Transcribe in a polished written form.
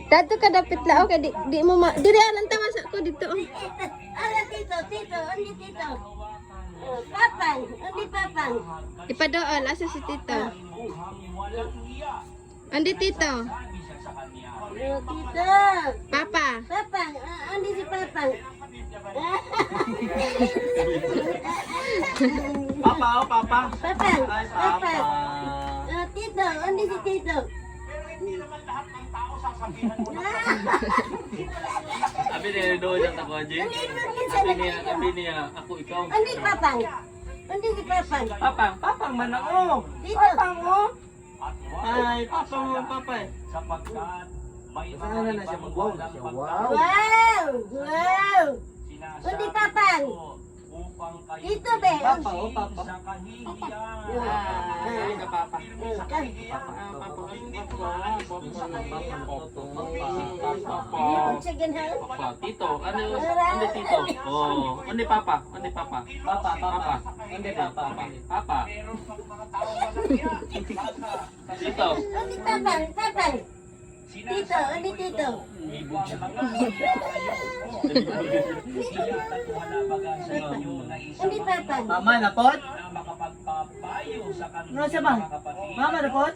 Dato ka dapit lao kay di mo diri alang tawas ako dito. Ala tito, undi tito. Papang, undi papang. Ipadool asa si Tito. Andi Tito. Tito. Papa. Papang, undi si papang. Papa, oh, papa. Papang, Ay, papang. papa. Tito, undi si tito. Sabi niya, doon yung tako, Jin. Sabi niya, ako ikaw. Undi papang. Undi si papang. Papang, papang man ako. Tito. Papang, oh. Ay, papang, papa. Sana na siya mag-wow na siya. Wow. Wow! Wow! Undi papang. Tito be. Papa, oh, papa. Ay, ka, papa. Papa, Tito, ano Tito? Oh, ano Papa? Ano Papa? Papa. Ano Papa? Papa. Tito. Undi papang, papang. Tito, undi tito. Undi papang. Mama na pot? Ano siya ba? Mama na pot?